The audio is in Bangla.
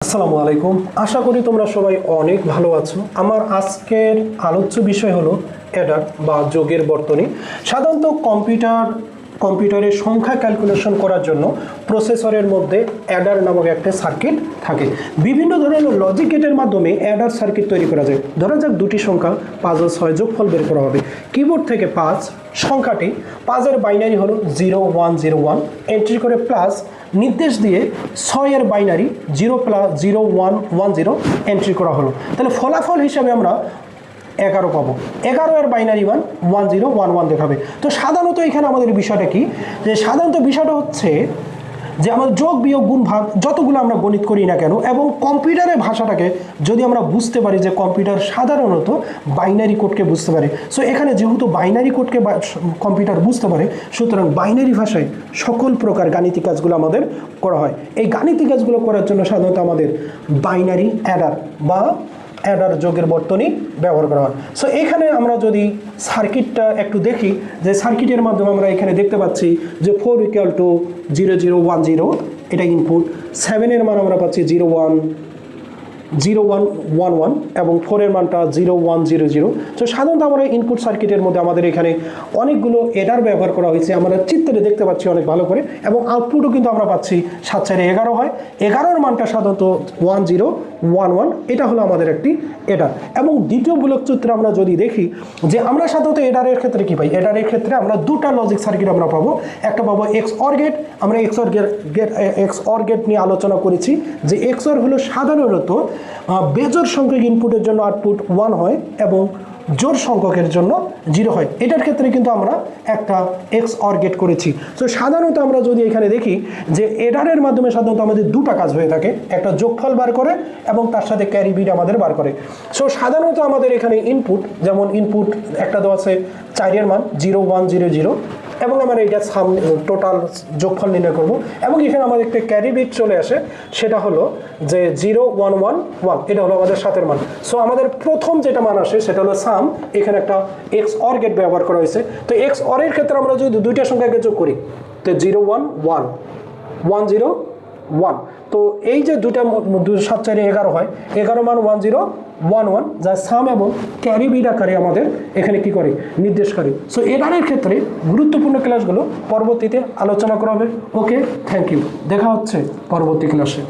আসসালামু আলাইকুম। আশা করি তোমরা সবাই অনেক ভালো আছো। আমার আজকের আলোচ্য বিষয় হলো অ্যাডার বা যোগের বর্তনী। সাধারণত কম্পিউটারের সংখ্যা ক্যালকুলেশন করার জন্য প্রসেসরের মধ্যে অ্যাডার নামক একটা সার্কিট থাকে। বিভিন্ন ধরনের লজিক গেটের মাধ্যমে অ্যাডার সার্কিট তৈরি করা যায়। ধরা যাক দুটি সংখ্যা 5 ও 6 যোগফল বের করা হবে। কিবোর্ড থেকে 5 সংখ্যাটি 5-এর বাইনারি হলো 0101 এন্ট্রি করে প্লাস নির্দেশ দিয়ে 6-এর বাইনারি 0+0110 এন্ট্রি করা হলো। তাহলে ফলাফল হিসাবে আমরা 11 পাবো। 11-এর বাইনারি মান 1011 দেখাবে। তো সাধারণত এখানে আমাদের বিষয়টা কি, যে সাধারণত বিষয়টা হচ্ছে যে আমাদের যোগ বিয়োগ গুণ ভাগ যতগুলো আমরা গণিত করি না কেন, এবং কম্পিউটারের ভাষাটাকে যদি আমরা বুঝতে পারি যে কম্পিউটার সাধারণত বাইনারি কোডকে বুঝতে পারে। সো এখানে যেহেতু বাইনারি কোডকে কম্পিউটার বুঝতে পারে, সুতরাং বাইনারি ভাষায় সকল প্রকার গাণিতিক কাজগুলো আমাদের করা হয়। এই গাণিতিক কাজগুলো করার জন্য সাধারণত আমাদের বাইনারি অ্যাডার বা অ্যাডার যোগের বর্তনী ব্যবহার করা হয়। সো এখানে আমরা যদি সার্কিটটা একটু দেখি, যে সার্কিটের মাধ্যমে আমরা এখানে দেখতে পাচ্ছি যে 4=0010 এটা ইনপুট, 7-এর মান আমরা পাচ্ছি 0111 এবং 4-এর মানটা 0100। তো সাধারণত আমরা ইনপুট সার্কিটের মধ্যে আমাদের এখানে অনেকগুলো অ্যাডার ব্যবহার করা হয়েছে, আমরা চিত্রে দেখতে পাচ্ছি অনেক ভালো করে, এবং আউটপুটও কিন্তু আমরা পাচ্ছি 7×4=11 হয়। 11-এর মানটা সাধারণত 1011, এটা হলো আমাদের একটি অ্যাডার। এবং দ্বিতীয় ব্লক চিত্রে আমরা যদি দেখি যে আমরা সাধারণত অ্যাডারের ক্ষেত্রে কি পাই, অ্যাডারের ক্ষেত্রে আমরা দুটা লজিক সার্কিট আমরা পাবো। একটা পাবো XOR গেট। আমরা XOR গেট নিয়ে আলোচনা করেছি যে XOR হলো সাধারণত বেজোড় সংখ্যক ইনপুটের জন্য আউটপুট 1 হয় এবং জোড় সংখ্যকের জন্য 0 হয়। এটার ক্ষেত্রে কিন্তু আমরা একটা XOR গেট করেছি। তো সাধারণত আমরা যদি এখানে দেখি যে অ্যাডারের মাধ্যমে সাধারণত আমাদের দুটা কাজ হয়ে থাকে, একটা যোগফল বার করে এবং তার সাথে ক্যারি বিট আমাদের বার করে। সো সাধারণত আমাদের এখানে ইনপুট, যেমন ইনপুট একটা দেওয়া আছে 4-এর মান 0100, এবং আমরা এটা টোটাল যোগফল নির্ণয় করব, এবং এখানে আমাদের একটা ক্যারি বিট চলে আসে, সেটা হলো যে 0111, এটা হলো আমাদের 7-এর মান। সো আমাদের প্রথম যেটা মান আসে সেটা হলো সাম। এখানে একটা XOR গেট ব্যবহার করা হয়েছে। তো XOR এর ক্ষেত্রে আমরা যদি দুইটা সংখ্যাকে যোগ করি, তো 01101, তো এই যে দুটা 7×4=11 হয়, 11 মান 1011, যা সাম এবং ক্যারি বিট আকারে আমাদের এখানে কি করে, নির্দেশ করে। সো এডারের ক্ষেত্রে গুরুত্বপূর্ণ ক্লাসগুলো পরবর্তীতে আলোচনা করা হবে। ওকে, থ্যাংক ইউ। দেখা হচ্ছে পরবর্তী ক্লাসে।